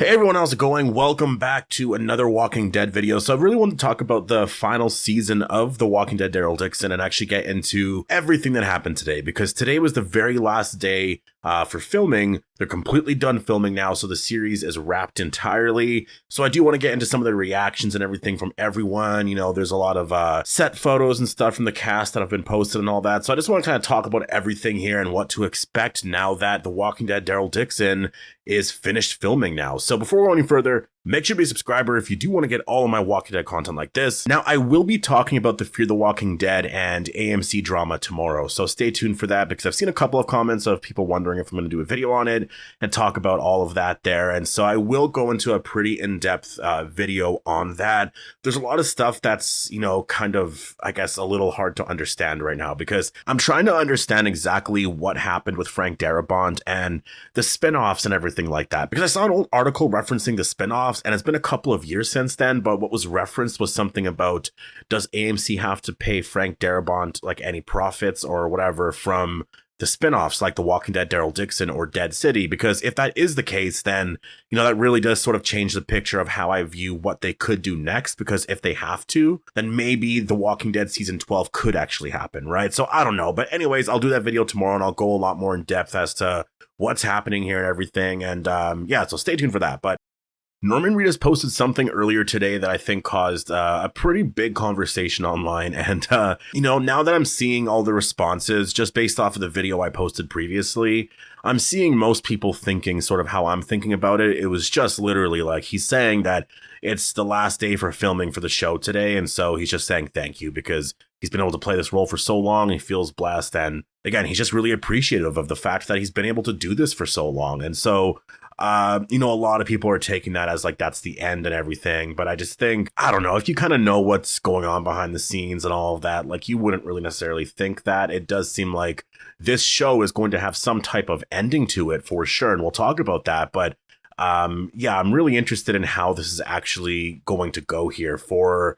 Hey everyone, how's it going? Welcome back to another Walking Dead video. So I really want to talk about the final season of The Walking Dead Daryl Dixon and actually get into everything that happened today, because today was the very last day for filming. They're completely done filming now, so the series is wrapped entirely. So I do want to get into some of the reactions and everything from everyone. You know, there's a lot of set photos and stuff from the cast that have been posted and all that. So I just want to kind of talk about everything here and what to expect now that The Walking Dead Daryl Dixon is finished filming now. So before we go any further, make sure to be a subscriber if you do want to get all of my Walking Dead content like this. Now, I will be talking about the Fear the Walking Dead and AMC drama tomorrow, so stay tuned for that, because I've seen a couple of comments of people wondering if I'm going to do a video on it and talk about all of that there. And so I will go into a pretty in-depth video on that. There's a lot of stuff that's, you know, kind of, I guess, a little hard to understand right now, because I'm trying to understand exactly what happened with Frank Darabont and the spinoffs and everything like that, because I saw an old article referencing the spinoffs, and it's been a couple of years since then, but what was referenced was something about, does AMC have to pay Frank Darabont like any profits or whatever from the spinoffs like The Walking Dead Daryl Dixon or Dead City? Because if that is the case, then, you know, that really does sort of change the picture of how I view what they could do next, because if they have to, then maybe The Walking Dead season 12 could actually happen, right? So I don't know, but anyways, I'll do that video tomorrow and I'll go a lot more in depth as to what's happening here and everything. And yeah, so stay tuned for that. But Norman Reedus posted something earlier today that I think caused a pretty big conversation online. And, you know, now that I'm seeing all the responses just based off of the video I posted previously, I'm seeing most people thinking sort of how I'm thinking about it. It was just literally like, he's saying that it's the last day for filming for the show today. And so he's just saying thank you, because he's been able to play this role for so long. He feels blessed. And again, he's just really appreciative of the fact that he's been able to do this for so long. And so you know, a lot of people are taking that as like that's the end and everything, but I just think, I don't know, if you kind of know what's going on behind the scenes and all of that, like you wouldn't really necessarily think that. It does seem like this show is going to have some type of ending to it for sure, and we'll talk about that. But yeah, I'm really interested in how this is actually going to go here for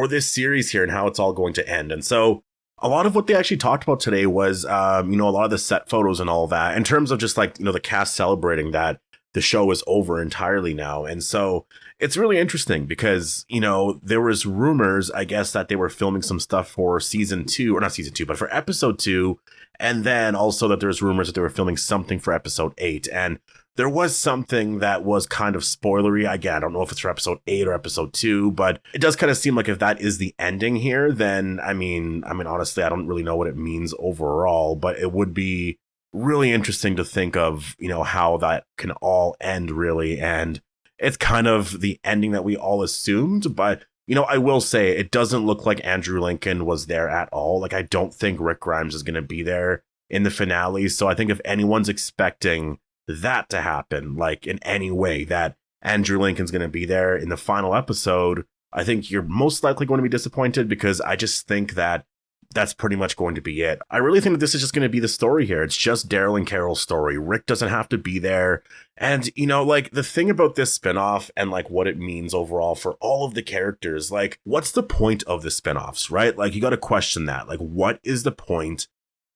this series here and how it's all going to end. And so a lot of what they actually talked about today was, you know, a lot of the set photos and all that in terms of just like, you know, the cast celebrating that the show is over entirely now. And so it's really interesting because, you know, there was rumors, I guess, that they were filming some stuff for season 2, or not season 2, but for episode 2. And then also that there's rumors that they were filming something for episode 8. And there was something that was kind of spoilery. Again, I don't know if it's for episode 8 or episode 2, but it does kind of seem like if that is the ending here, then I mean, honestly, I don't really know what it means overall, but it would be really interesting to think of, you know, how that can all end really. And it's kind of the ending that we all assumed, but, you know, I will say it doesn't look like Andrew Lincoln was there at all. Like, I don't think Rick Grimes is going to be there in the finale. So I think if anyone's expecting that to happen, like in any way, that Andrew Lincoln's going to be there in the final episode, I think you're most likely going to be disappointed, because I just think that that's pretty much going to be it. I really think that this is just going to be the story here. It's just Daryl and Carol's story. Rick doesn't have to be there. And, you know, like the thing about this spinoff and like what it means overall for all of the characters, like what's the point of the spinoffs, right? Like you got to question that. Like, what is the point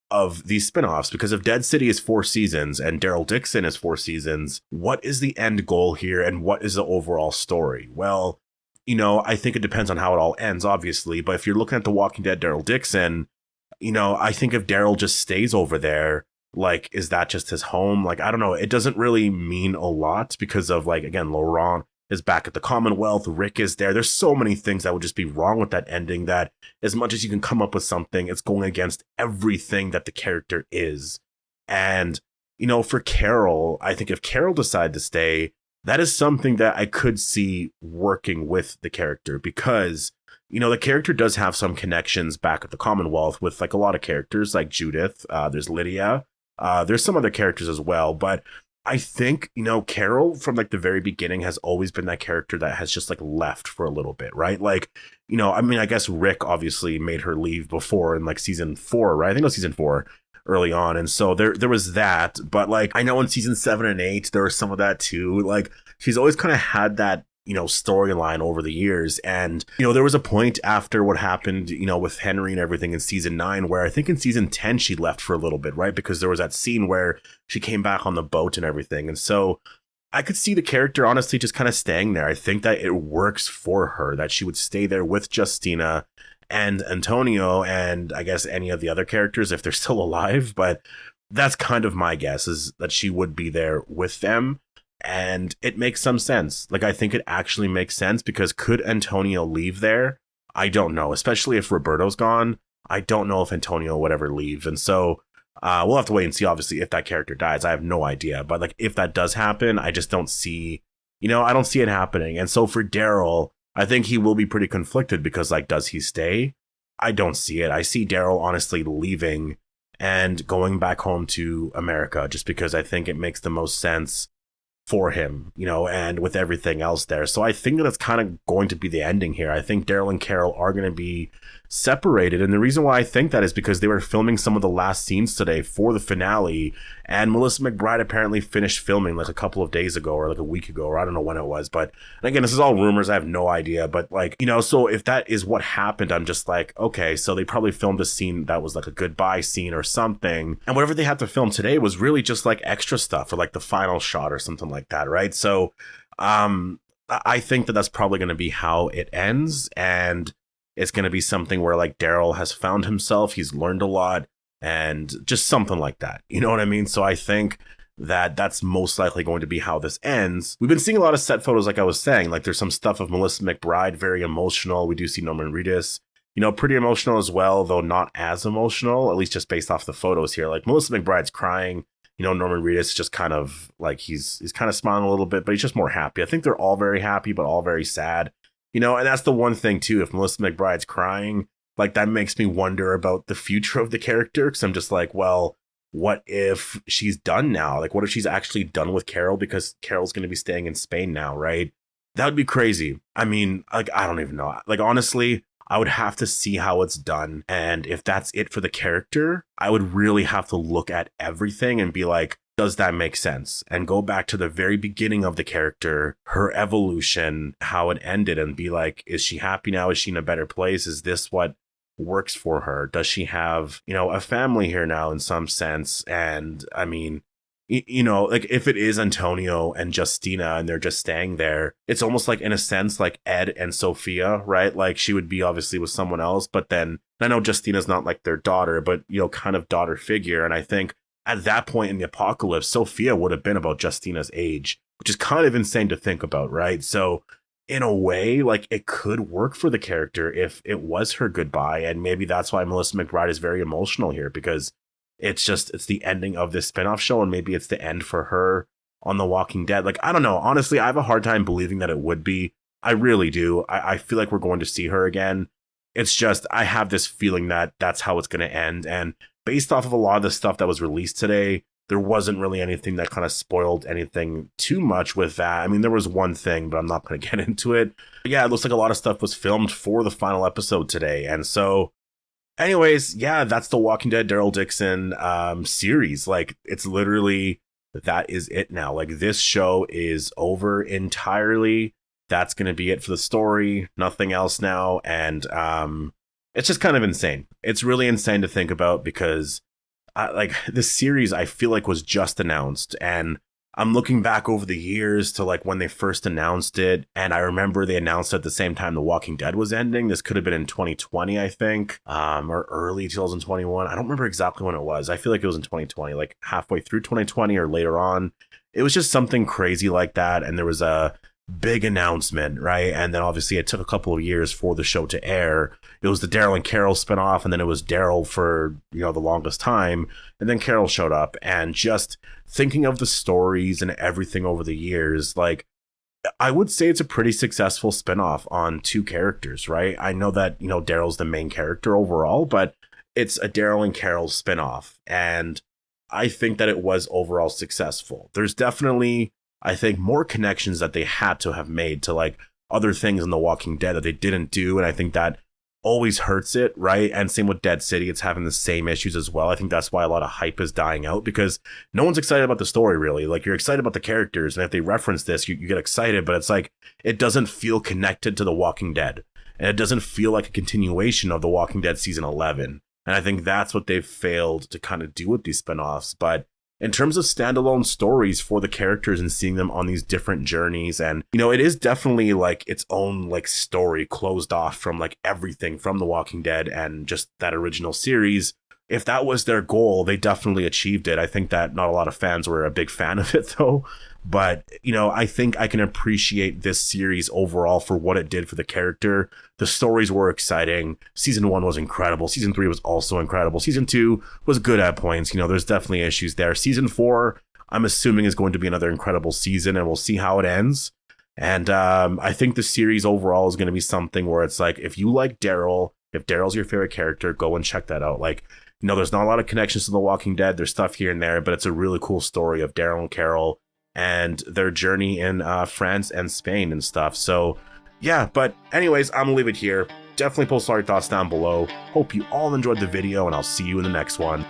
of these spinoffs? Because if Dead City is 4 seasons and Daryl Dixon is 4 seasons, what is the end goal here? And what is the overall story? Well, you know, I think it depends on how it all ends, obviously. But if you're looking at The Walking Dead Daryl Dixon, you know, I think if Daryl just stays over there, like, is that just his home? Like, I don't know. It doesn't really mean a lot because of, like, again, Laurent is back at the Commonwealth. Rick is there. There's so many things that would just be wrong with that ending that as much as you can come up with something, it's going against everything that the character is. And, you know, for Carol, I think if Carol decided to stay, that is something that I could see working with the character, because, you know, the character does have some connections back at the Commonwealth with like a lot of characters like Judith. There's Lydia. There's some other characters as well. But I think, you know, Carol from like the very beginning has always been that character that has just like left for a little bit, right? Like, you know, I mean, I guess Rick obviously made her leave before in like season 4, right? I think it was season 4. Early on, and so there was that, but like I know in season 7 and 8 there was some of that too. Like she's always kind of had that, you know, storyline over the years. And, you know, there was a point after what happened, you know, with Henry and everything in season 9, where I think in season 10 she left for a little bit, right? Because there was that scene where she came back on the boat and everything. And so I could see the character honestly just kind of staying there. I think that it works for her, that she would stay there with Justina and Antonio and I guess any of the other characters if they're still alive. But that's kind of my guess, is that she would be there with them. And it makes some sense. Like, I think it actually makes sense, because could Antonio leave there? I don't know, especially if Roberto's gone. I don't know if Antonio would ever leave. And so we'll have to wait and see, obviously, if that character dies. I have no idea. But like, if that does happen, I just don't see, I don't see it happening. And so for Daryl, I think he will be pretty conflicted, because like, does he stay? I don't see it. I see Daryl honestly leaving and going back home to America, just because I think it makes the most sense for him, and with everything else there. So I think that it's kind of going to be the ending here. I think Daryl and Carol are going to be separated. And the reason why I think that is because they were filming some of the last scenes today for the finale. And Melissa McBride apparently finished filming like a couple of days ago, or like a week ago, or I don't know when it was. But again, this is all rumors. I have no idea. But like, so if that is what happened, I'm just like, okay, so they probably filmed a scene that was like a goodbye scene or something. And whatever they had to film today was really just like extra stuff, or like the final shot or something like that, right? So I think that that's probably going to be how it ends. And it's going to be something where like Daryl has found himself, he's learned a lot, and just something like that. You know what I mean? So I think that that's most likely going to be how this ends. We've been seeing a lot of set photos, like I was saying. Like, there's some stuff of Melissa McBride, very emotional. We do see Norman Reedus, pretty emotional as well, though not as emotional, at least just based off the photos here. Like, Melissa McBride's crying. Norman Reedus is just kind of like, he's kind of smiling a little bit, but he's just more happy. I think they're all very happy, but all very sad. And that's the one thing too, if Melissa McBride's crying, like, that makes me wonder about the future of the character. Because I'm just like, well, what if she's done now? Like, what if she's actually done with Carol, because Carol's going to be staying in Spain now, right? That would be crazy. I mean, like, I don't even know. Like, honestly, I would have to see how it's done. And if that's it for the character, I would really have to look at everything and be like, does that make sense? And go back to the very beginning of the character, her evolution, how it ended, and be like, is she happy now? Is she in a better place? Is this what works for her? Does she have, a family here now in some sense? And I mean, like, if it is Antonio and Justina and they're just staying there, it's almost like, in a sense, like Ed and Sophia, right? Like, she would be obviously with someone else, but then I know Justina's not like their daughter, but, kind of daughter figure. And I think at that point in the apocalypse, Sophia would have been about Justina's age, which is kind of insane to think about, right? So in a way, like, it could work for the character if it was her goodbye. And maybe that's why Melissa McBride is very emotional here, because it's the ending of this spinoff show, and maybe it's the end for her on The Walking Dead. Like, I don't know. Honestly, I have a hard time believing that it would be. I really do. I feel like we're going to see her again. It's just, I have this feeling that that's how it's going to end. And based off of a lot of the stuff that was released today, there wasn't really anything that kind of spoiled anything too much with that. I mean, there was one thing, but I'm not going to get into it. But yeah, it looks like a lot of stuff was filmed for the final episode today. And so anyways, yeah, that's the Walking Dead Daryl Dixon series. Like, it's literally, that is it now. Like, this show is over entirely. That's going to be it for the story. Nothing else now. And it's just kind of insane. It's really insane to think about, because like, this series, I feel like, was just announced, and I'm looking back over the years to like when they first announced it, and I remember they announced at the same time The Walking Dead was ending. This could have been in 2020, I think, or early 2021. I don't remember exactly when it was. I feel like it was in 2020, like halfway through 2020 or later on. It was just something crazy like that, and there was a big announcement, right? And then obviously it took a couple of years for the show to air. It was the Daryl and Carol spinoff, and then it was Daryl for, the longest time, and then Carol showed up. And just thinking of the stories and everything over the years, like, I would say it's a pretty successful spinoff on two characters, right? I know that, Daryl's the main character overall, but it's a Daryl and Carol spinoff, and I think that it was overall successful. There's definitely, I think, more connections that they had to have made to like other things in The Walking Dead that they didn't do. And I think that always hurts it, right? And same with Dead City. It's having the same issues as well. I think that's why a lot of hype is dying out, because no one's excited about the story, really. Like, you're excited about the characters, and if they reference this, you get excited, but it's like, it doesn't feel connected to The Walking Dead. And it doesn't feel like a continuation of The Walking Dead season 11. And I think that's what they've failed to kind of do with these spinoffs. But in terms of standalone stories for the characters and seeing them on these different journeys. And, you know, it is definitely like its own like story closed off from like everything from The Walking Dead and just that original series. If that was their goal, they definitely achieved it. I think that not a lot of fans were a big fan of it though. But, you know, I think I can appreciate this series overall for what it did for the character. The stories were exciting. Season 1 was incredible. Season 3 was also incredible. Season 2 was good at points. You know, there's definitely issues there. Season 4, I'm assuming, is going to be another incredible season, and we'll see how it ends. And I think the series overall is going to be something where it's like, if you like Daryl, if Daryl's your favorite character, go and check that out. Like, you know, there's not a lot of connections to The Walking Dead. There's stuff here and there, but it's a really cool story of Daryl and Carol and their journey in France and Spain and stuff. So yeah, but anyways, I'm gonna leave it here. Definitely post all your thoughts down below. Hope you all enjoyed the video, and I'll see you in the next one.